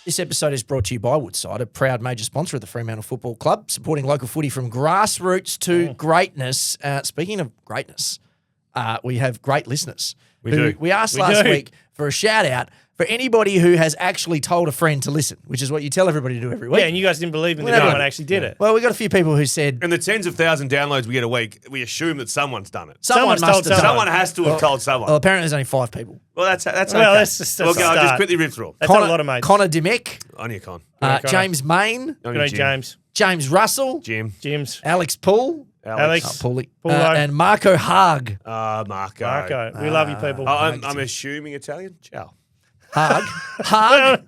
This episode is brought to you by Woodside, a proud major sponsor of the Fremantle Football Club, supporting local footy from grassroots to greatness. Speaking of greatness, we have great listeners. We asked last week for a shout-out for anybody who has actually told a friend to listen, which is what you tell everybody to do every week. Yeah, and you guys didn't believe in that no one actually did it. Well, we got a few people who said... And the tens of thousand downloads we get a week, we assume that someone's done it. Someone has to have told someone. Well, apparently there's only 5 people. Well, that's okay. That's just We'll just quickly rip through. That's a lot of mates. Connor Dimick. On your con. James Main. James. James Russell. James. Alex Poole. Alex. And Marco Haag. Marco. We love you, people. I'm assuming Italian. Ciao. Haag?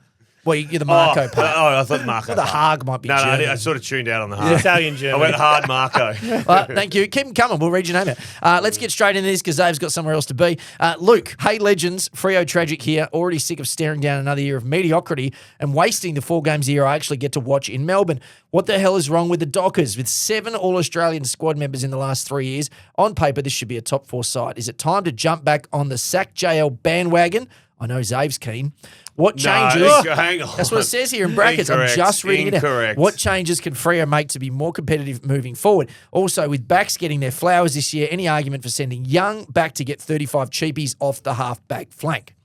Well, you're the Marco part. I thought Marco. The Haag might be German. No, I sort of tuned out on the Haag. Italian German. I went hard Marco. Thank you. Keep them coming. We'll read your name out. Let's get straight into this because Dave's got somewhere else to be. Luke, hey legends, Freo tragic here. Already sick of staring down another year of mediocrity and wasting the 4 games a year I actually get to watch in Melbourne. What the hell is wrong with the Dockers? With 7 All-Australian squad members in the last 3 years, on paper this should be a top 4 side. Is it time to jump back on the sack JL bandwagon? I know Zave's keen. What changes? No, hang on. That's what it says here in brackets. I'm just reading it out. What changes can Freo make to be more competitive moving forward? Also, with backs getting their flowers this year, any argument for sending Young back to get 35 cheapies off the half-back flank?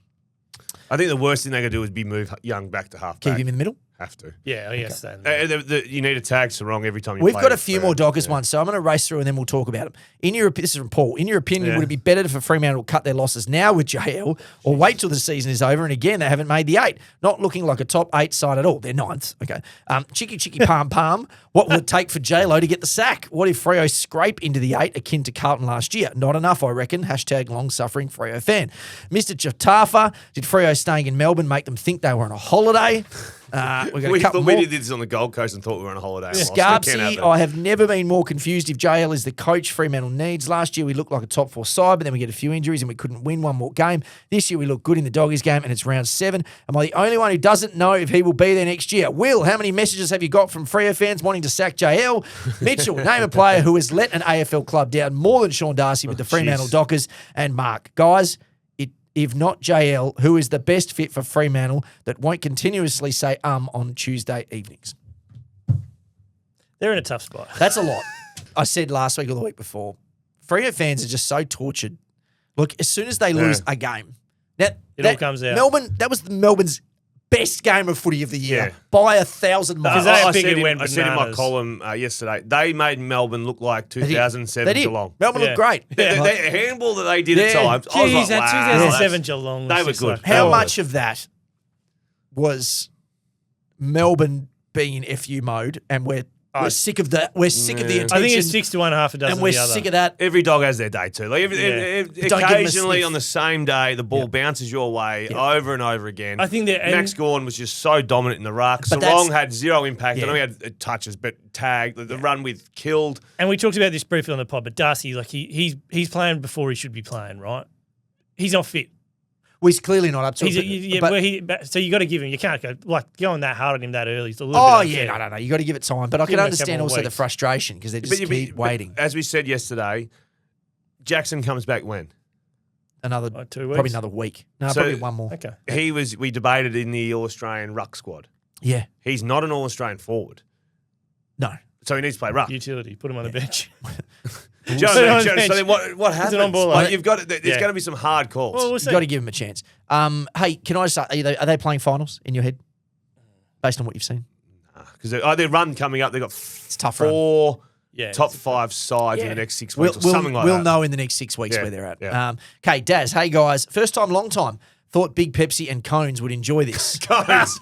I think the worst thing they could do is be move Young back to half-back. Keep him in the middle? Have to. Yeah, yes. Okay. You need to tag Sarong every time you We've play. got a few more Dockers ones, so I'm going to race through and then we'll talk about them. This is from Paul. In your opinion, would it be better for Fremantle to cut their losses now with JL or wait till the season is over? And again, they haven't made the 8. Not looking like a top 8 side at all. They're 9th. Okay. Chicky palm palm. What will it take for JLo to get the sack? What if Freo scrape into the 8 akin to Carlton last year? Not enough, I reckon. # long-suffering Freo fan. Mr. Chatafa, did Freo staying in Melbourne make them think they were on a holiday? We thought we did this on the Gold Coast and thought we were on a holiday. Scarpsy, I have never been more confused if JL is the coach Fremantle needs. Last year we looked like a top 4 side, but then we get a few injuries and we couldn't win one more game. This year we look good in the Doggies game and it's round 7. Am I the only one who doesn't know if he will be there next year? Will, how many messages have you got from Freo fans wanting to sack JL? Mitchell, name a player who has let an AFL club down more than Sean Darcy with the Fremantle Dockers. And Mark, guys, if not JL, who is the best fit for Fremantle that won't continuously say on Tuesday evenings? They're in a tough spot. That's a lot. I said last week or the week before, Freo fans are just so tortured. Look, as soon as they lose a game, it all comes out. That was Melbourne's best game of footy of the year by 1,000 miles. I said in my column yesterday, they made Melbourne look like 2007 Geelong. Melbourne looked great. The handball that they did at times, I was like, wow. 2007 Geelong. They were good. How much of that was Melbourne being in FU mode and we're sick of that. We're sick of the attention. I think it's 6 to 1, half a dozen. And we're the other. sick of that. Every dog has their day too. Like occasionally on the same day, the ball bounces your way over and over again. I think that Max Gawn was just so dominant in the ruck. Sarong had 0 impact. I know he had touches, but tagged. The run with killed. And we talked about this briefly on the pod. But Darcy, like he's playing before he should be playing, right? He's not fit. Well, he's clearly not up to it. So you got to give him. You can't go going that hard on him that early. It's a little bit unfair. No. You got to give it time. But I can understand also the frustration because they just keep waiting. As we said yesterday, Jackson comes back when? Another 2 weeks. Probably another week. No, probably one more. Okay. We debated in the All-Australian ruck squad. Yeah. He's not an All-Australian forward. No. So he needs to play ruck. Utility. Put him on the bench. So then what happens? There's going to be some hard calls. Well, You've got to give him a chance. Hey, can I say, are they playing finals in your head based on what you've seen? Because their run coming up, they've got it's tough 4 top 5 sides in the next 6 weeks or something like that. We'll know in the next 6 weeks where they're at. Yeah. Okay, Daz, hey guys, first time, long time. Thought Big Pepsi and Cones would enjoy this. Cones.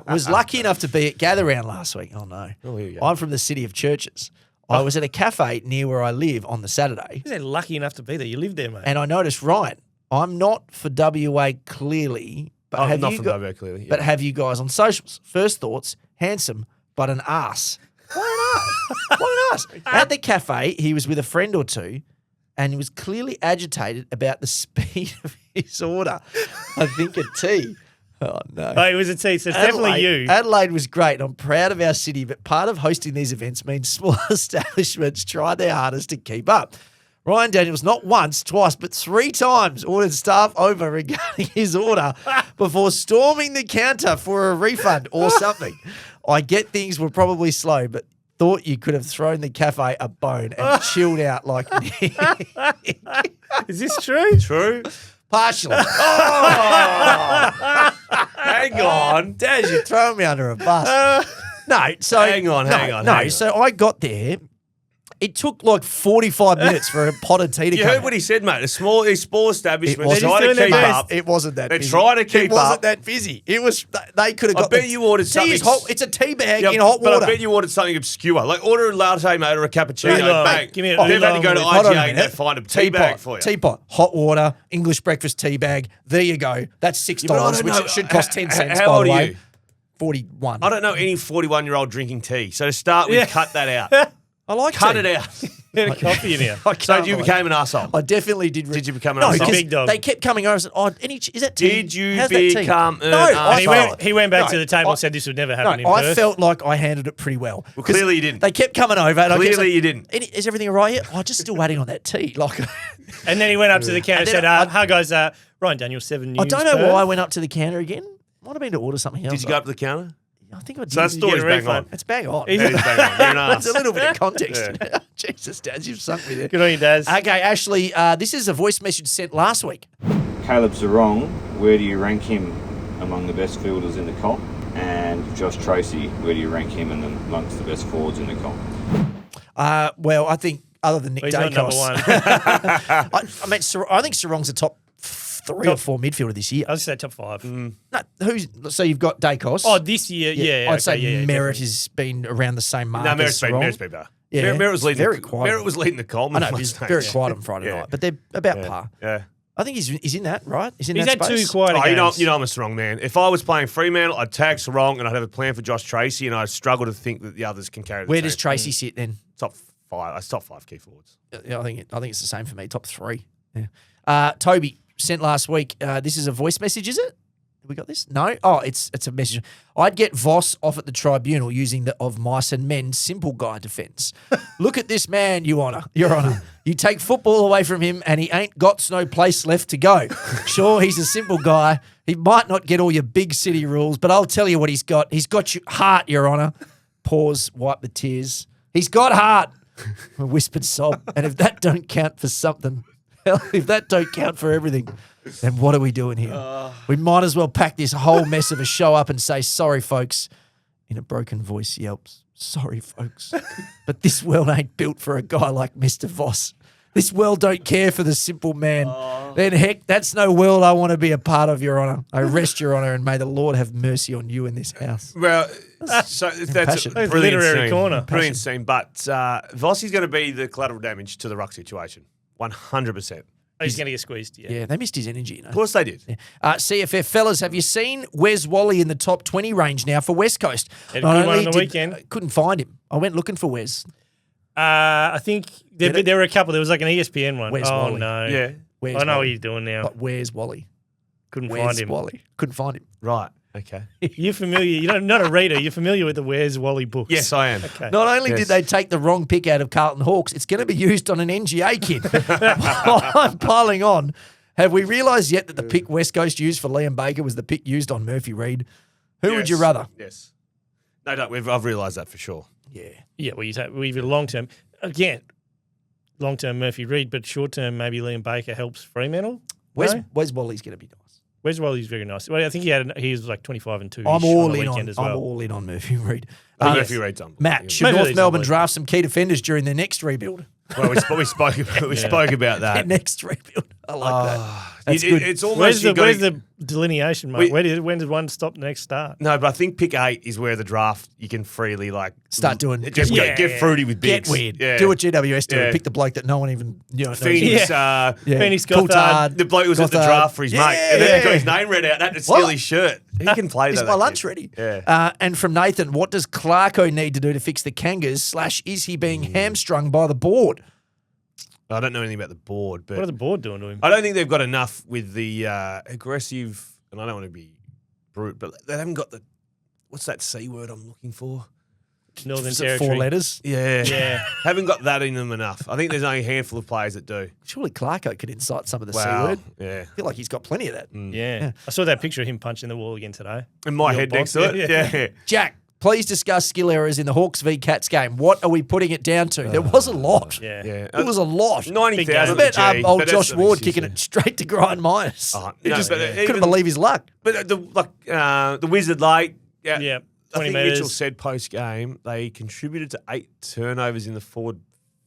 Was lucky enough to be at Gather Round last week. Oh, no. Oh, here you go. I'm from the city of churches. I was at a cafe near where I live on the Saturday. You're lucky enough to be there. You live there, mate. And I noticed, Ryan, I'm not for WA clearly, but but have you guys on socials? First thoughts, handsome, but an ass. What an ass. At the cafe, he was with a friend or two, and he was clearly agitated about the speed of his order. I think a tea. Oh, no. Oh, it was a tea, so it's definitely you. Adelaide was great, and I'm proud of our city, but part of hosting these events means small establishments try their hardest to keep up. Ryan Daniels, not once, twice, but 3 times ordered staff over regarding his order before storming the counter for a refund or something. I get things were probably slow, but thought you could have thrown the cafe a bone and chilled out like me. Is this true? True. Partially. Hang on. Dad, you're throwing me under a bus. No, so Hang on. So I got there. It took like 45 minutes for a pot of tea to You come heard out. what he said, mate. A small establishment It trying to wasn't keep their up. It wasn't that They're busy. trying to keep It wasn't up. that busy. It was. They could have I got. bet you ordered tea is something. hot. It's a tea bag Yeah, in hot but water. I bet you ordered something obscure. Like order a latte, mate, or a cappuccino. Oolong. Bang. Give me a They've had to go to oolong Hold on a IGA and minute. go find a tea bag for you. Teapot, hot water, English breakfast tea bag. There you go. That's $6, but I don't which know. should cost 10 cents. How by old the are way. you? 41. I don't know any 41-year-old drinking tea. So to start with, cut that out. I like Cut tea. it out. Get a coffee in here. I So can't you believe- became an arsehole. I definitely did. Did you become an No, arsehole? because Big dog. they kept coming over and said, "Oh, is that tea? Did you How's that tea?" become an No, arsehole? And he went back No, to the table I- and said this would never No, happen in I Perth. felt like I handled it pretty well. Well, 'Cause clearly you didn't. They kept coming over. And I kept Clearly saying, you didn't. Is everything all right yet? Oh, just still waiting on that tea. Like, And then he went up to the counter and And then said, hi guys, Ryan Daniels, 7 News. I don't know Perth. why I went up to the counter again. Might have been to order something else. Did you go up to the counter? I think I did. So that get story's a bang refund? on. It's bang on. He's- That is bang on. You're an That's arse. a little bit of context. Jesus, Dad, you've sunk me there. Good on you, Daz. Okay, Ashley, this is a voice message sent last week. Caleb Sarong, where do you rank him among the best fielders in the comp? And Josh Tracy, where do you rank him amongst the best forwards in the comp? Well, I think other than Nick He's not number Dacos, one. I think Sarong's a top 3 or 4 midfielder this year. I was say top 5. No, so you've got Dacos. Oh, this year, yeah. I'd say yeah, Merritt definitely. has been around the same mark. No, as Merritt's Sarong. been better. Yeah, Merritt was leading. very quiet. Merritt was leading the Coleman. I know, he's very quiet on Friday night, but they're about par. Yeah. I think he's in that, right? He's in He's that had space. 2 quiet Oh, games. you know I'm a Sarong man. If I was playing Fremantle, I'd tag Sarong and I'd have a plan for Josh Tracy, and I struggle to think that the others can carry the Where team. does Tracy sit then? Top 5? It's top 5 key forwards. I think it's the same for me. Top 3. Yeah. Toby sent last week. This is a voice message, is it? Have we got this? No. Oh, it's a message. I'd get Voss off at the tribunal using the of mice and men simple guy defence. Look at this man, Your Honour. You take football away from him, and he ain't got no place left to go. Sure, he's a simple guy. He might not get all your big city rules, but I'll tell you what he's got. He's got your heart, Your Honour. Pause. Wipe the tears. He's got heart. A whispered sob. And if that don't count for something, hell, if that don't count for everything, then what are we doing here? We might as well pack this whole mess of a show up and say, sorry, folks. In a broken voice, he yelps, sorry, folks. But this world ain't built for a guy like Mr. Voss. This world don't care for the simple man. Then heck, that's no world I want to be a part of, Your Honour. I rest, Your Honour, and may the Lord have mercy on you in this house. Well, so that's passion. a brilliant Literary scene. corner. Brilliant scene. But Vossi's going to be the collateral damage to the Ruck situation. 100%. He's going to get squeezed, yeah. Yeah, they missed his energy, you know. Of course they did. CFF fellas, have you seen Wes Wally in the top 20 range now for West Coast? Had a good one on the weekend. Couldn't find him. I went looking for Wes. I think there were a couple. There was like an ESPN one. Where's oh, Wally? no. Yeah. Where's I know what Wally? he's doing now. But where's Wally? Couldn't Where's find him. Wally? Couldn't find him. Right. Okay. You're familiar. You're not a reader. You're familiar with the Where's Wally books. Yes, I am. Okay. Not only Yes. did they take the wrong pick out of Carlton Hawks, it's going to be used on an NGA kid. While I'm piling on, have we realised yet that the pick West Coast used for Liam Baker was the pick used on Murphy Reed? Who would you Yes. rather? Yes. No, I've realised that for sure. Yeah. Yeah, well, we've long term. Again, long term Murphy Reed, but short term maybe Liam Baker helps Fremantle. Where's No? Wally's going to be nice? Where's Wally's very nice. Well, I think he was like 25 and 2 I'm on all the in weekend on. as well. I'm all in on Murphy Reed. Murphy Reed's unbelievable. Matt, should Maybe North he's Melbourne unbelievable. draft some key defenders during their next rebuild? Well, we spoke about Their that. next rebuild. I like that. That's It- good. It's almost Where's you gotta- the delineation, mate? We- When does one stop, the next start? No, but I think pick 8 is where the draft you can freely Start doing just Yeah. get fruity with Get bigs. weird. Yeah. Do what GWS do. Yeah. Pick the bloke that no one even knows. Phoenix, Yeah. Phoenix Coulthard. Gothard. the bloke who was at the Gothard. draft for his mate, and then Yeah. he got his name read out. That to What? steal his shirt. He can play Is that. my that lunch kid. ready? Yeah. And from Nathan, what does Clarko need to do to fix the Kangas? / is he being hamstrung by the board? I don't know anything about the board, What are but the board doing to him? I don't think they've got enough with the aggressive. And I don't want to be brute, but they haven't got the what's that C word I'm looking for? Northern Is it Territory. 4 letters? Yeah. Yeah. Haven't got that in them enough. I think there's only a handful of players that do. Surely Clarko could incite some of the C Wow. word. Yeah. I feel like he's got plenty of that. Yeah. I saw that picture of him punching the wall again today. In my Your head box, next to it. yeah. Yeah. Jack, please discuss skill errors in the Hawks v Cats game. What are we putting it down to? There was a lot. Yeah. Yeah. There was a lot. 90,000 Big a I G, bet old but that's Josh the Ward excuse, kicking yeah. it straight to grind minus. Oh, He no, just but couldn't even- believe his luck. But the Wizard late. Yeah. I 20 think Mitchell metres. said post game they contributed to 8 turnovers in the forward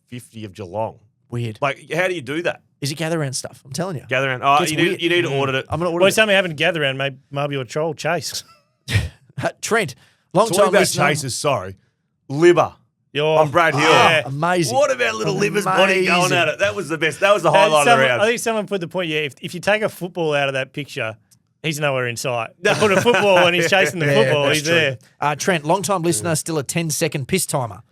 50 of Geelong. Weird. Like, how do you do that? Is it gather round stuff? I'm telling you. Gather around. Oh, Gets you weird. need to audit it. I'm going to Well, order it's something happened to gather around. Maybe a troll chase. Trent, long Talking time about listener. chasers, sorry. Libber on Brad Hill. Yeah. Amazing. What about little Libber's body going Amazing. at it? That was the best. That was the highlight of the Someone- round. I think someone put the point, if you take a football out of that picture, he's nowhere in sight. They put a football and he's chasing the football, that's he's true. there. Trent, long time listener, still a 10-second piss timer.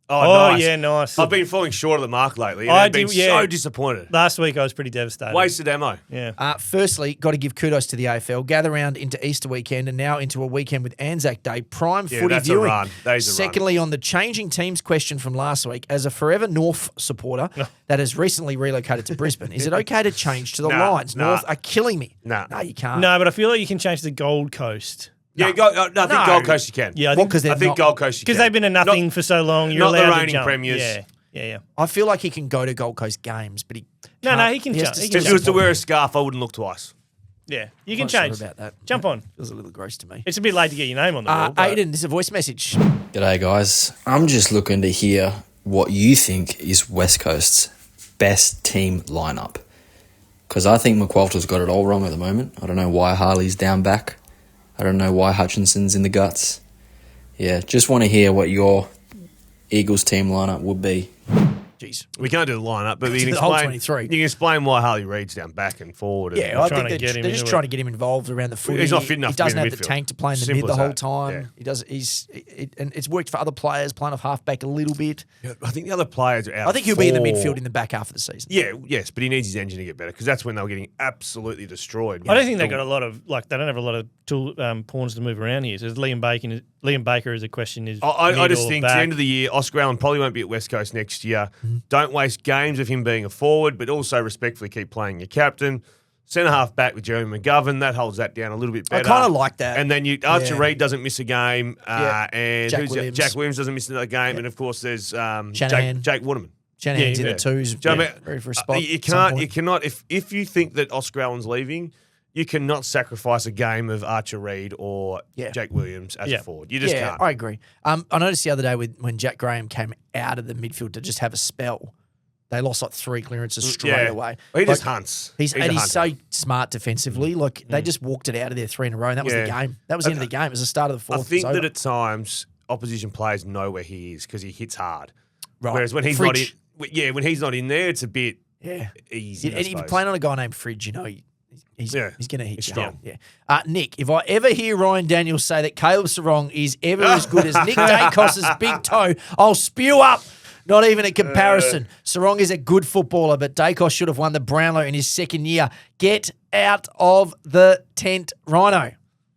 Oh, nice. yeah, nice. I've been falling short of the mark lately. I I've been do, yeah. so disappointed. Last week I was pretty devastated. Wasted ammo. Yeah. Firstly, got to give kudos to the AFL. Gather round into Easter weekend and now into a weekend with Anzac Day. Prime Yeah, footy that's a viewing. run. That is a run. Secondly, on the changing teams question from last week, as a forever North supporter that has recently relocated to Brisbane, is it okay to change to the Nah, Lions? nah. North are killing me. Nah. No, you can't. No, but I feel like you can change to the Gold Coast. Yeah, I think No. Gold Coast you can. Yeah, I Well, think 'cause they're I think not- Gold Coast you can. because they've been a nothing Not- for so long. You're not the allowed to reigning jump. premiers. Yeah. I feel like he can go to Gold Coast games, but he No, can't. he can has jump. to He still can If he was to support wear me. a scarf, I wouldn't look twice. Yeah, you can Not sure change. about that. Jump on. Feels a little gross to me. It's a bit late to get your name on the wall. but- Aiden, this is a voice message. G'day guys, I'm just looking to hear what you think is West Coast's best team lineup. Because I think McQualter's got it all wrong at the moment. I don't know why Harley's down back. I don't know why Hutchinson's in the guts. Yeah, just want to hear what your Eagles team lineup would be. Jeez. We can't do the lineup, but we can The whole explain. 23. You can explain why Harley Reed's down back and forward. and- Yeah, I trying think to get him they're just into trying it. to get him involved around the footy. He's not fit enough He to be in doesn't the have the midfield. tank to play in the Simple mid the as whole that. time. Yeah. He does. And it's worked for other players playing off halfback a little bit. Yeah, I think the other players are out. I think he'll be in the for- midfield in the back half of the season. Yeah, yes, but he needs his engine to get better because that's when they were getting absolutely destroyed. I don't think they got a lot of they don't have a lot of pawns to move around here. So Liam Baker is a question. Is I just mid or think back. to the end of the year, Oscar Allen probably won't be at West Coast next year. Don't waste games of him being a forward, but also respectfully keep playing your captain. Centre half back with Jeremy McGovern, that holds that down a little bit I better. kind of like that. And then Archer Yeah. Reed doesn't miss a game, Yeah. and Jack who's Williams. Jack Williams doesn't miss another game, and of course there's Shanahan. Jake Waterman. Shanahan's Yeah, in the twos. Do you know what I mean? Ready for a spot. You at some point. cannot. If you think that Oscar Allen's leaving, you cannot sacrifice a game of Archer Reed or Yeah. Jake Williams as Yeah. a forward. You just Yeah, can't. I agree. I noticed the other day when Jack Graham came out of the midfield to just have a spell, they lost like 3 clearances straight away. Well, he just Like, hunts. He's a hunter. so smart defensively. Like they just walked it out of there 3 in a row, and that was the Yeah. game. That was the end of the game. It was the start of the fourth. I think It was that over. at times opposition players know where he is because he hits hard. Right. Whereas when he's not in, Fridge. when he's not in there, it's a bit Yeah. easy. And if you're playing on a guy named Fridge, you know he's Yeah. going to hit He's you. strong. Yeah. Nick, if I ever hear Ryan Daniels say that Caleb Sarong is ever as good as Nick Dacos's big toe, I'll spew up. Not even a comparison. Sarong is a good footballer, but Dacos should have won the Brownlow in his second year. Get out of the tent, Rhino.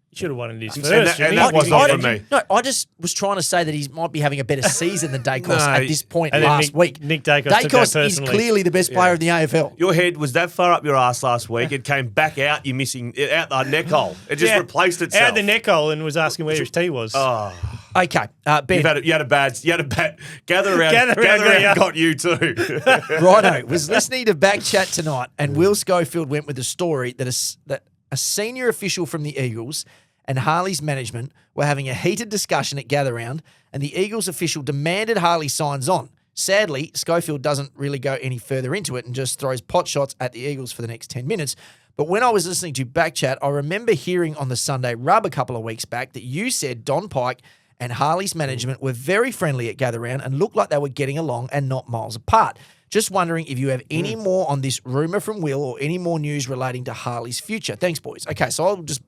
He should have won it his And first. that- shouldn't and he? that was not from me. No, I just was trying to say that he might be having a better season than Dacos No, at this point and then last week. Nick Dacos took that Dacos is personally. clearly the best player in the AFL. Your head was that far up your ass last week. It came back out. You're missing it out the neck hole. It just replaced itself. Out the neck hole and was asking where his tee was. Oh, Okay, Ben. you had a bad. Gather around. Gather around, yeah. got you too. Righto was listening to Back Chat tonight, and Will Schofield went with a story that a senior official from the Eagles and Harley's management were having a heated discussion at Gather Round, and the Eagles official demanded Harley signs on. Sadly, Schofield doesn't really go any further into it and just throws pot shots at the Eagles for the next 10 minutes. But when I was listening to Back Chat, I remember hearing on the Sunday Rub a couple of weeks back that you said Don Pike and Harley's management were very friendly at Gather Round and looked like they were getting along and not miles apart. Just wondering if you have any more on this rumour from Will or any more news relating to Harley's future. Thanks, boys. Okay, so I'll just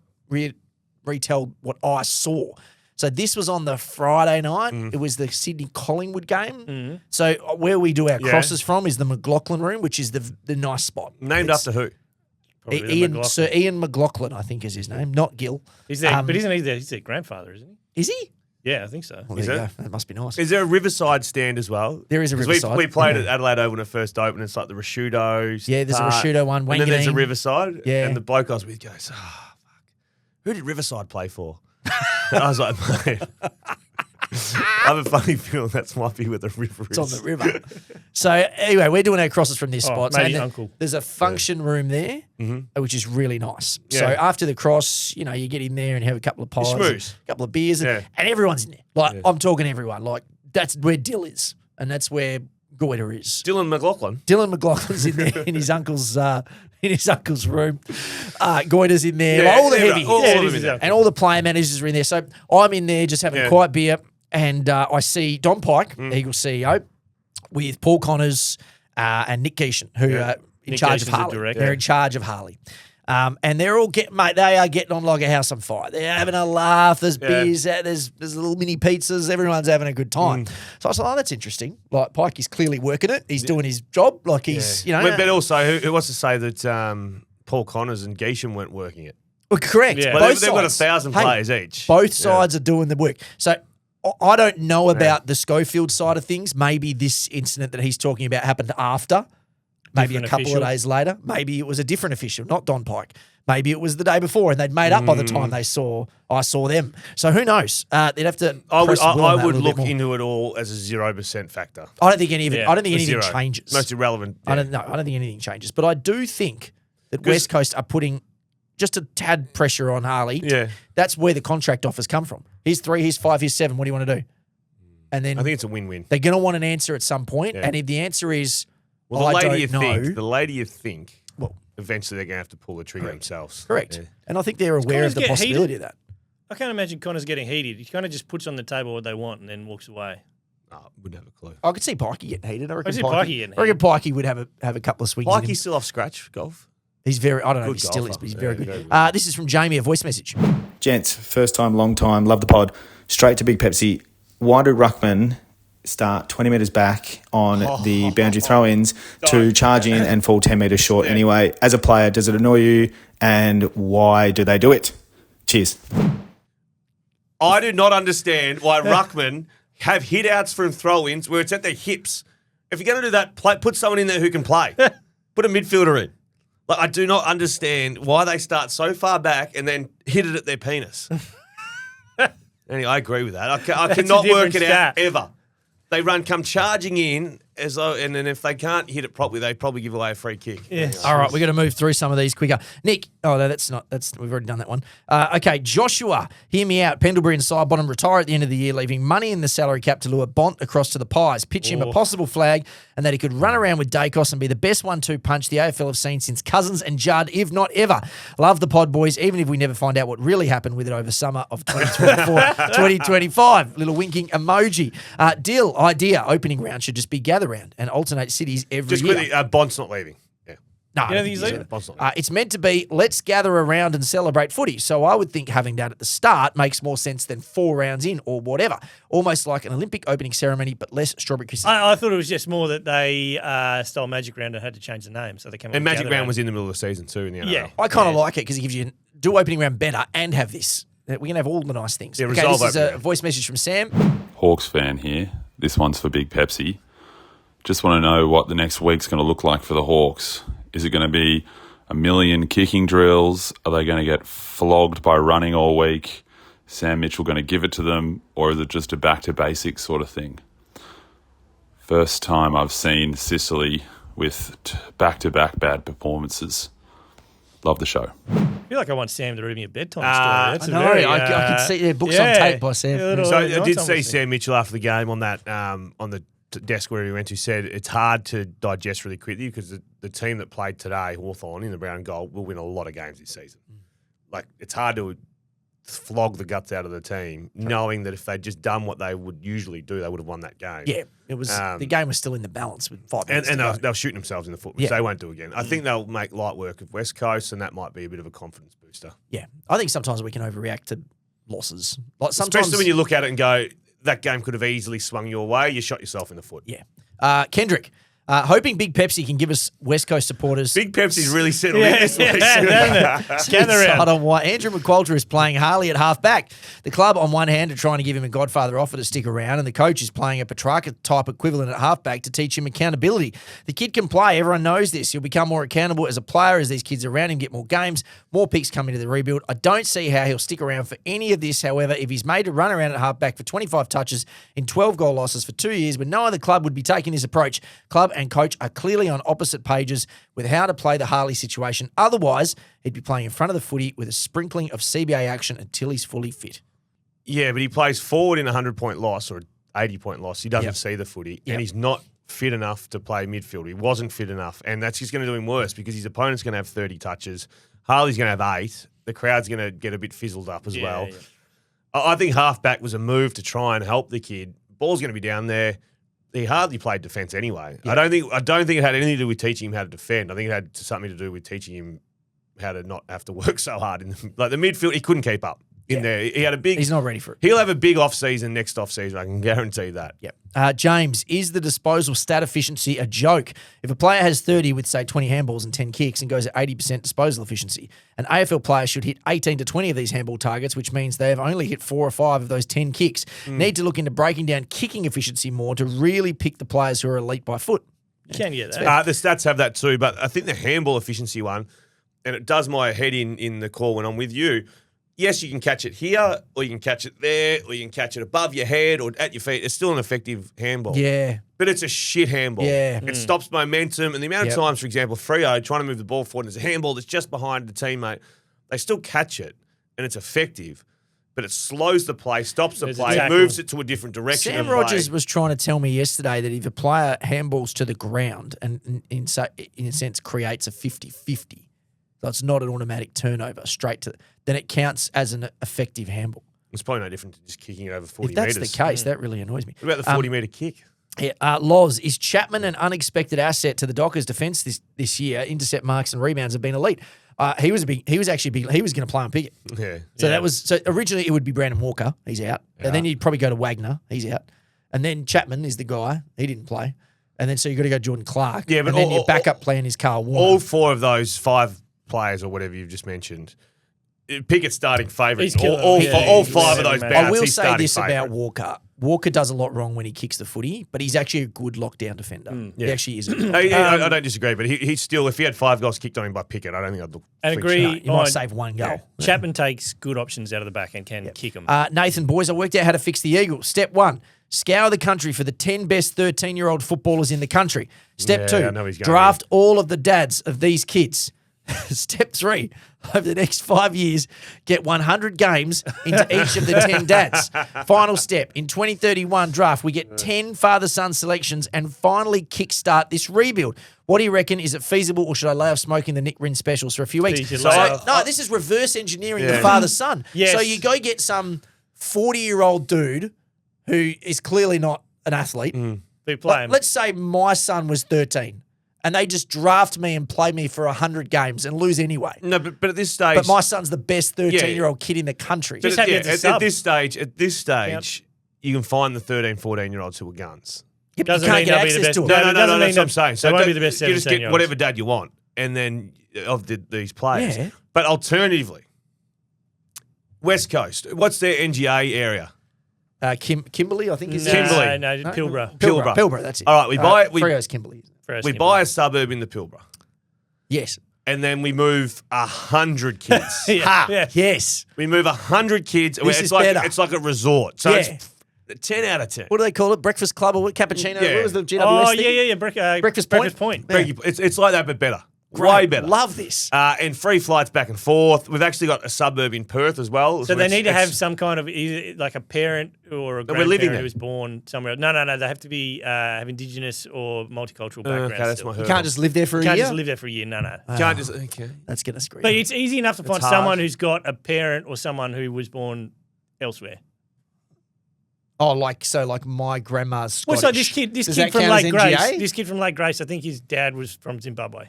retell what I saw. So this was on the Friday night. It was the Sydney Collingwood game. So where we do our crosses from is the McLaughlin room, which is the nice spot. Named It's after who? Probably the McLaughlin. Sir Ian McLaughlin, I think is his name, not Gill. But isn't he? He's their grandfather, isn't he? Is he? Yeah, I think so. Well, Is there you it? go. That must be nice. Is there a Riverside stand as well? There is a 'Cause Riverside. We played Yeah. at Adelaide Oval when it first opened. It's like the Rashudo. Yeah, there's a part, Rashudo one, And then there's a Wanganeen. Riverside. Yeah. And the bloke I was with goes, fuck. Who did Riverside play for? And I was like, mate. I have a funny feeling that might be where the river is. It's on the river. So anyway, we're doing our crosses from this spot. maybe So uncle. there's a function room there, which is really nice. So Yeah. after the cross, you get in there and have a couple of pies, schmooze. a couple of beers, and, Yeah. and everyone's in there. Like I'm talking everyone. Like that's where Dill is, and that's where Goiter is. Dylan McLaughlin. Dylan McLaughlin's in there in his uncle's room. Goiter's in there. Yeah, Like all the yeah, heavy, all Yeah, of it them is in there. his and all the player managers are in there. So I'm in there just having a Yeah. quiet beer, and I see Don Pike, Eagles CEO, with Paul Connors and Nick Geeshan, who are in Nick charge of Geeshan's the Harley. director. They're in charge of Harley. And they're all they are getting on like a house on fire. They're having a laugh. There's beers out. There's little mini pizzas. Everyone's having a good time. So I was like, oh, that's interesting. Like Pike is clearly working it. He's doing his job. Like he's, But also, who wants to say that Paul Connors and Geesham weren't working it? well, correct. Yeah. Well, Both they've got sides. 1,000 Hey, players each. Both sides are doing the work. So I don't know about the Schofield side of things. Maybe this incident that he's talking about happened after, maybe Different a couple official. of days later. Maybe it was a different official, not Don Pike. Maybe it was the day before and they'd made up by the time I saw them. So who knows? They'd have to. I would, press the wheel on that a would little look bit more. into it all as a 0% factor. I don't think anything. Yeah, I don't think anything Zero. changes. Most irrelevant. I don't know. I don't think anything changes. But I do think that West Coast are putting just a tad pressure on Harley. Yeah. That's where the contract offers come from. Here's 3, here's 5, here's 7. What do you want to do? And then I think it's a win-win. they're going to want an answer at some point. Yeah. And if the answer is, Well, I the don't lady know. you think, Well, eventually they're going to have to pull the trigger themselves. correct. Yeah. And I think they're aware Connors of the get possibility heated? of that. I can't imagine Connor's getting heated. He kind of just puts on the table what they want and then walks away. Oh, wouldn't have a clue. I could see Pikey getting heated. I reckon see Pikey, Pikey getting I reckon Pikey would have a couple of swings. in him. Pikey's still off scratch golf. He's very. I don't know if Good he still is, golfer. but he's Yeah, very very good. good. This is from Jamie, a voice message. Gents, first time, long time, love the pod. Straight to Big Pepsi. Why do Ruckman start 20 metres back on the boundary throw-ins to charge in and fall 10 metres short anyway? As a player, does it annoy you? And why do they do it? Cheers. I do not understand why Ruckman have hit-outs from throw-ins where it's at their hips. If you're going to do that, put someone in there who can play. Put a midfielder in. Like, I do not understand why they start so far back and then hit it at their penis. Anyway, I agree with that. I cannot work different it out stat. ever. They come charging in as though, and then if they can't hit it properly, they probably give away a free kick. Yes. All right, we're going to move through some of these quicker. Nick, no, that's not. We've already done that one. Okay, Joshua, hear me out. Pendlebury and Sidebottom retire at the end of the year, leaving money in the salary cap to lure Bont across to the Pies. Pitch him a possible flag, and that he could run around with Dacos and be the best 1-2 punch the AFL have seen since Cousins and Judd, if not ever. Love the pod, boys, even if we never find out what really happened with it over summer of 2024, 2025. Little winking emoji. Dill, idea, opening round should just be gather round and alternate cities every Just year. quickly, Bond's not leaving. Yeah. No, You I don't don't think think he's he's leaving? leaving. Bond's not leaving. It's meant to be, let's gather around and celebrate footy. So I would think having that at the start makes more sense than 4 rounds in or whatever. Almost like an Olympic opening ceremony, but less strawberry kisses. I thought it was just more that they stole Magic Round and had to change the name. So they came up And with Magic Gather Round was in the middle of the season too in the NRL. Yeah. I kind of like it because it gives you, do opening round better and have this. We can have all the nice things. Yeah, Okay, resolve this is opening a round. voice message from Sam. Hawks fan here. This one's for Big Pepsi. Just want to know what the next week's going to look like for the Hawks. Is it going to be a million kicking drills? Are they going to get flogged by running all week? Sam Mitchell going to give it to them? Or is it just a back to basics sort of thing? First time I've seen Sicily with back-to-back bad performances. Love the show. I feel like I want Sam to read me a bedtime I story. know, That's a very, I could see the books on tape by Sam. a little So I did nighttime see thing. Sam Mitchell after the game on that on the desk where he went to, said it's hard to digest really quickly because the team that played today, Hawthorn in the brown and gold, will win a lot of games this season. Like, it's hard to flog the guts out of the team, knowing that if they'd just done what they would usually do, they would have won that game. Yeah, it was. The game was still in the balance with 5 minutes And to go. they were shooting themselves in the foot, which Yeah. they won't do again. I think they'll make light work of West Coast, and that might be a bit of a confidence booster. Yeah, I think sometimes we can overreact to losses. Like sometimes, Especially when you look at it and go, that game could have easily swung your way. You shot yourself in the foot. Yeah. Kendrick, Hoping Big Pepsi can give us West Coast supporters. Big Pepsi's really settled in this week. Gather I round. don't know why. Andrew McQualter is playing Harley at half-back. The club, on one hand, are trying to give him a Godfather offer to stick around, and the coach is playing a Petrarca-type equivalent at half-back to teach him accountability. The kid can play. Everyone knows this. He'll become more accountable as a player as these kids around him get more games, more picks come into the rebuild. I don't see how he'll stick around for any of this. However, if he's made to run around at half-back for 25 touches in 12 goal losses for 2 years when no other club would be taking this approach, club and coach are clearly on opposite pages with how to play the Harley situation. Otherwise, he'd be playing in front of the footy with a sprinkling of CBA action until he's fully fit. Yeah, but he plays forward in a 100-point loss or 80-point loss. He doesn't see the footy, and he's not fit enough to play midfield. He wasn't fit enough, and that's just going to do him worse because his opponent's going to have 30 touches. Harley's going to have 8. The crowd's going to get a bit fizzled up as well. Yeah. I think halfback was a move to try and help the kid. Ball's going to be down there. He hardly played defence anyway. Yeah. I don't think it had anything to do with teaching him how to defend. I think it had something to do with teaching him how to not have to work so hard. The midfield, he couldn't keep up in there. He had a big. He's not ready for it. He'll have a big off-season next off-season. I can guarantee that. Yep. James, is the disposal stat efficiency a joke? If a player has 30 with, say, 20 handballs and 10 kicks and goes at 80% disposal efficiency, an AFL player should hit 18 to 20 of these handball targets, which means they have only hit 4 or 5 of those 10 kicks. Need to look into breaking down kicking efficiency more to really pick the players who are elite by foot. You can get that. The stats have that too, but I think the handball efficiency one, and it does my head in the call when I'm with you. Yes, you can catch it here, or you can catch it there, or you can catch it above your head or at your feet. It's still an effective handball. Yeah. But it's a shit handball. Yeah. It stops momentum. And the amount of times, for example, Freo trying to move the ball forward, and there's a handball that's just behind the teammate, they still catch it, and it's effective. But it slows the play, stops the play, it moves it to a different direction. Sam Rogers was trying to tell me yesterday that if a player handballs to the ground and in a sense creates a 50-50, so it's not an automatic turnover straight to, then it counts as an effective handball. It's probably no different to just kicking it over 40 If that's metres. the case, that really annoys me. What about the 40-metre kick? Yeah, Loz, is Chapman an unexpected asset to the Dockers' defence this year? Intercept marks and rebounds have been elite. He was going to play on Pickett. Yeah. So originally it would be Brandon Walker. He's out. And then you'd probably go to Wagner. He's out. And then Chapman is the guy. He didn't play. And then so you got to go Jordan Clark. Yeah, but and then your backup plan is Carl Warner. All 4 of those 5 players or whatever you've just mentioned, Pickett's starting favourite. All 5 of those bouts, I will he's say starting this favourite. about Walker. Walker does a lot wrong when he kicks the footy, but he's actually a good lockdown defender. He actually is. I don't disagree, but he's still, if he had 5 goals kicked on him by Pickett, I don't think I'd look. And agree. He might save 1 goal. Chapman takes good options out of the back and can kick them. Nathan, boys, I worked out how to fix the Eagles. Step 1, scour the country for the 10 best 13-year-old footballers in the country. Step 2, draft all of the dads of these kids. Step 3, over the next 5 years, get 100 games into each of the 10 dads. Final step, in 2031 draft, we get 10 father-son selections and finally kickstart this rebuild. What do you reckon? Is it feasible, or should I lay off smoking the Nick Rynne specials for a few weeks? No, this is reverse engineering the father-son. Yes. So you go get some 40-year-old dude who is clearly not an athlete. Let's say my son was 13. And they just draft me and play me for 100 games and lose anyway. No, but at this stage... But my son's the best 13-year-old kid in the country. But at this stage, you can find the 13, 14-year-olds who are guns. You can't get access to them. No, that's what I'm saying. So they won't be the best 17-year-olds. You just get whatever dad you want, and then of these players. Yeah. But alternatively, West Coast, what's their NGA area? Kimberley, I think is Kimberley. No, Pilbara. Pilbara, that's it. All right, we buy it. Freo's Kimberley. We buy a suburb in the Pilbara. Yes. And then we move 100 kids. Yes. We move 100 kids. This is better. It's like a resort. So it's 10 out of 10. What do they call it? Breakfast Club or what? Cappuccino? Yeah. What was the GWS thing? Yeah. Breakfast Point. Yeah. It's like that, but better. Great. Way better. Love this. And free flights back and forth. We've actually got a suburb in Perth as well. So they need to have some kind of either like a parent or a grandparent who was born somewhere. No. They have to be have Indigenous or multicultural background. Okay, that's my You can't just live there for a year? Can't just live there for a year. No. Can't just. Okay. That's going to screw But you. it's easy enough to find someone who's got a parent or someone who was born elsewhere. Oh, like my grandma's Scottish. Well, so this kid Does from that count Lake as Grace. NGA? This kid from Lake Grace, I think his dad was from Zimbabwe.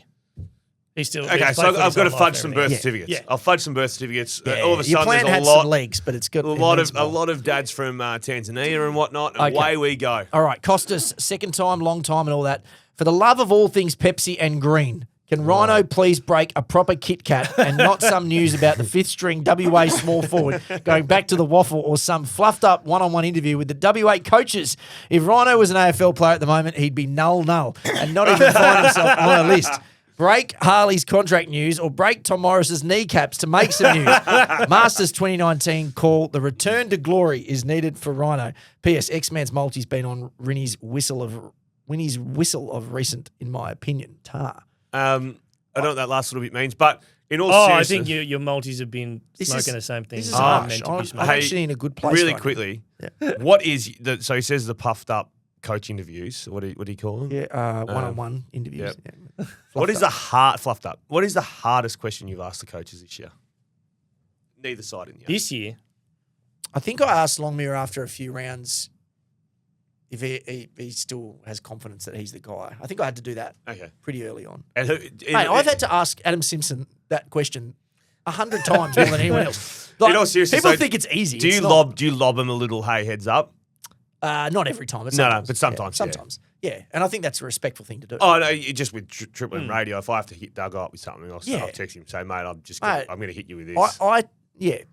He's still Okay, so I've got to fudge some birth certificates. Yeah. I'll fudge some birth certificates. Yeah. All of a Your sudden, plan there's had a lot, some legs, but it's got a lot of dads from Tanzania and whatnot, and away we go. All right, Costas, second time, long time, and all that. For the love of all things Pepsi and green, can Rhino please break a proper Kit Kat and not some news about the fifth string WA small forward going back to the waffle or some fluffed up one-on-one interview with the WA coaches? If Rhino was an AFL player at the moment, he'd be null and not even find himself on a list. Break Harley's contract news or break Tom Morris's kneecaps to make some news. Masters 2019 call the return to glory is needed for Rhino. P.S. X-Man's multi's been on Winnie's whistle of recent, in my opinion. Tar. I don't know what that last little bit means, but in all I seriousness... think your multis have been smoking the same thing. This is as harsh. meant to be smoking. I'm actually in a good place. Really right quickly, now. what is... So he says the puffed up coach interviews. What do you call them? Yeah, one-on-one interviews. Yep. Yeah. What is fluffed up? What is the hardest question you've asked the coaches this year? Neither side in the end. This year? I think I asked Longmire after a few rounds if he still has confidence that he's the guy. I think I had to do that pretty early on. And I've had to ask Adam Simpson that question 100 times more than anyone else. Like, in all seriousness, people think it's easy. Do you lob him a little hey heads up? Not every time. But No, but sometimes. Yeah, sometimes. Yeah, and I think that's a respectful thing to do. Oh no, just with Triple M Radio. If I have to hit Doug up with something, I'll text him and say, mate, I'm going to hit you with this.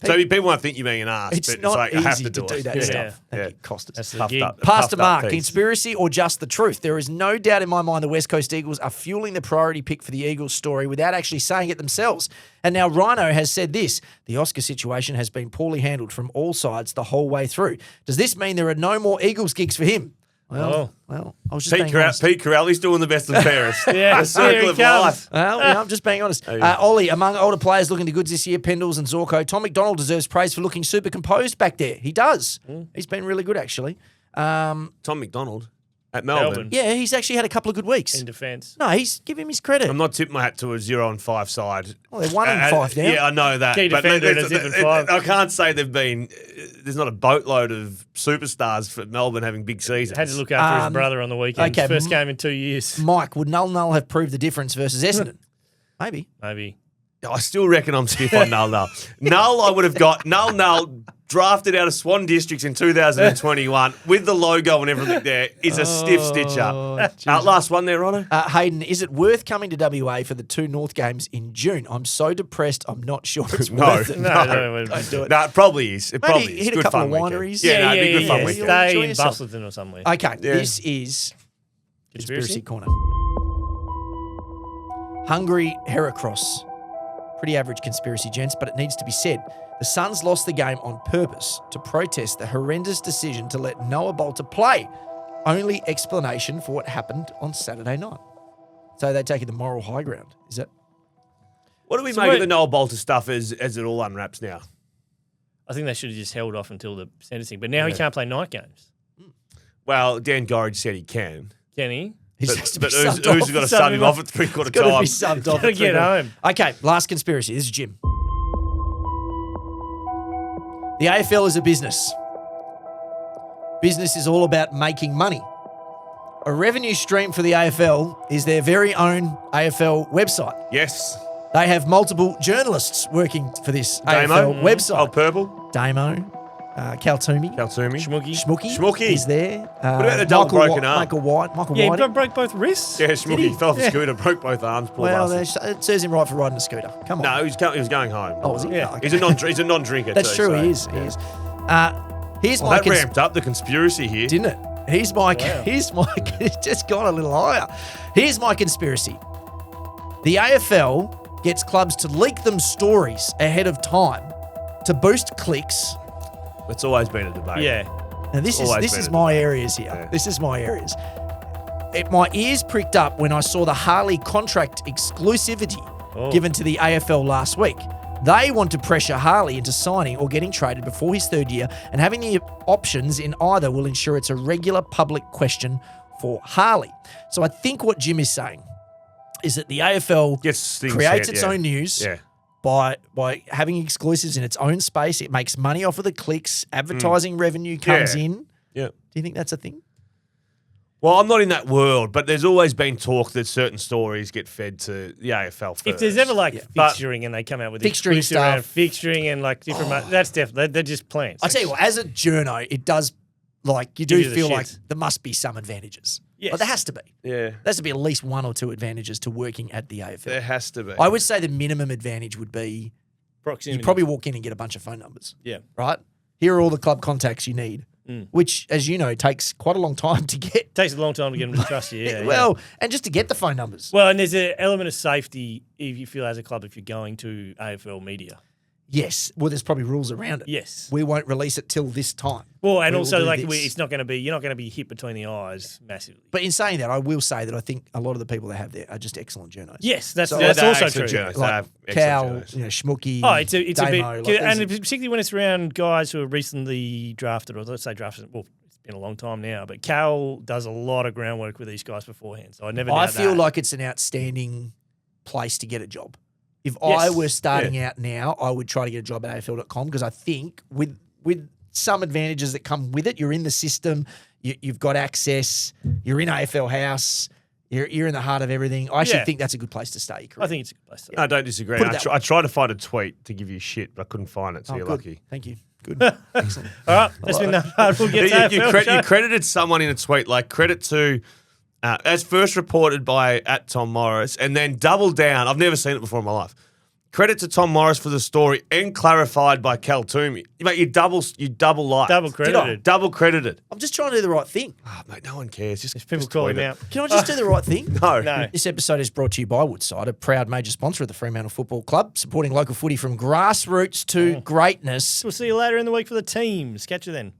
So people won't think you're being an ass, it's but not it's like easy I have to do that it. stuff. Thank you, Costas. That's the gig. Pastor Mark, conspiracy or just the truth? There is no doubt in my mind the West Coast Eagles are fueling the priority pick for the Eagles story without actually saying it themselves. And now Rhino has said this: the Oscar situation has been poorly handled from all sides the whole way through. Does this mean there are no more Eagles gigs for him? Well, I was just being honest. Pete Corrali's doing the best and fairest. Yeah, the circle of life. Well, I'm just being honest. Ollie, among older players looking to goods this year, Pendles and Zorko, Tom McDonald deserves praise for looking super composed back there. He does. He's been really good, actually. Tom McDonald at Melbourne. Yeah, he's actually had a couple of good weeks. In defence. No, give him his credit. I'm not tipping my hat to a 0-5 side. Well, they're 1-5 now. Yeah, I know that. Key defender and a 0-5. I can't say there's not a boatload of superstars for Melbourne having big seasons. Had to look after his brother on the weekend. Okay, First game in 2 years. Mike, would Null have proved the difference versus Essendon? Maybe. I still reckon I'm stiff on Null. Null, I would have got Null drafted out of Swan Districts in 2021 with the logo and everything there is a stiff stitcher. Last one there, Ronno. Hayden, is it worth coming to WA for the 2 North games in June? I'm so depressed, I'm not sure it's worth it. No, don't do it. No, it probably is. It Maybe probably is. hit Good a couple fun of weekend. wineries. Yeah, it'd be good fun weekend. Stay Enjoy in yourself. Bustleton or somewhere. Okay, this is Conspiracy Corner. Hungry Heracross. Pretty average conspiracy, gents, but it needs to be said. The Suns lost the game on purpose to protest the horrendous decision to let Noah Bolter play. Only explanation for what happened on Saturday night. So they're taking the moral high ground, is it? What do we make of the Noah Bolter stuff as it all unwraps now? I think they should have just held off until the sentencing. But now he can't play night games. Well, Dan Gorridge said he can. Can he? He's But who's got to sub him off at three-quarter time? Got to be subbed off. Gotta get home. Okay, last conspiracy. This is Jim. The AFL is a business. Business is all about making money. A revenue stream for the AFL is their very own AFL website. Yes. They have multiple journalists working for this Damo. AFL website. Oh, Purple. Damo, Kaltumi, Schmooky. Schmooky is there. What about the double broken arm? Michael White. Yeah, he broke both wrists. Yeah, Schmooky fell off the scooter, broke both arms. Poor Well, bastard. it serves him right for riding a scooter. Come on. No, he was going home. Oh, was he? Yeah. Oh, okay. He's a non-drinker. That's too, true. so, He is. yeah. He is. Here's my That ramped up the conspiracy here. didn't it? Here's my. It's just gone a little higher. Here's my conspiracy. The AFL gets clubs to leak them stories ahead of time to boost clicks. It's always been a debate. Yeah. Now this Always is been my areas here. Yeah. This is my areas. My ears pricked up when I saw the Harley contract exclusivity given to the AFL last week. They want to pressure Harley into signing or getting traded before his third year, and having the options in either will ensure it's a regular public question for Harley. So I think what Jim is saying is that the AFL creates its own news by having exclusives in its own space. It makes money off of the clicks. Advertising revenue comes in. Yeah. Do you think that's a thing? Well, I'm not in that world, but there's always been talk that certain stories get fed to the AFL first. If there's ever fixturing and they come out with Fixturing exclusive stuff. around fixturing and like different, that's definitely they're just plans. I tell you what, as a journo, it does you Give do you the feel like shits. there must be some advantages. Yes. Like, there has to be. Yeah. There has to be at least 1 or 2 advantages to working at the AFL. There has to be. I would say the minimum advantage would be Proximity. you probably walk in and get a bunch of phone numbers. Yeah. Right? Here are all the club contacts you need, which, as you know, takes quite a long time to get. Takes a long time to get them to trust you. Yeah. Well, and just to get the phone numbers. Well, and there's an element of safety if you feel as a club if you're going to AFL media. Yes. Well, there's probably rules around it. Yes. We won't release it till this time. Well, and We will also do like this. it's not going to be you're not going to be hit between the eyes massively. But in saying that, I will say that I think a lot of the people they have there are just excellent journalists. Yes, that's So- that's They're also excellent true. journalists. They Like have excellent Cal, journalists. Schmooky. Oh, it's a bit, Damo, like and these- particularly when it's around guys who are recently drafted, or let's say drafted. Well, it's been a long time now, but Cal does a lot of groundwork with these guys beforehand. So I never. I doubt feel that. like it's an outstanding place to get a job. If Yes. I were starting out now, I would try to get a job at AFL.com because I think with some advantages that come with it, you're in the system, you've got access, you're in AFL House, you're in the heart of everything. I actually Yeah. think that's a good place to stay. I think it's a good place. To I don't disagree. Put it that I tried to find a tweet to give you shit, but I couldn't find it, so you're good. lucky. Thank you. Good. Excellent. All right, that's been the hard. We'll get to You AFL show. credited someone in a tweet, like credit to, as first reported by @Tom Morris, and then double down. I've never seen it before in my life. Credit to Tom Morris for the story and clarified by Cal Toomey. Mate, you double liked. Double credited. Double credited. I'm just trying to do the right thing. Oh, mate, no one cares. Just People just call tweet him it. out. Can I just do the right thing? No. No. This episode is brought to you by Woodside, a proud major sponsor of the Fremantle Football Club, supporting local footy from grassroots to greatness. We'll see you later in the week for the teams. Catch you then.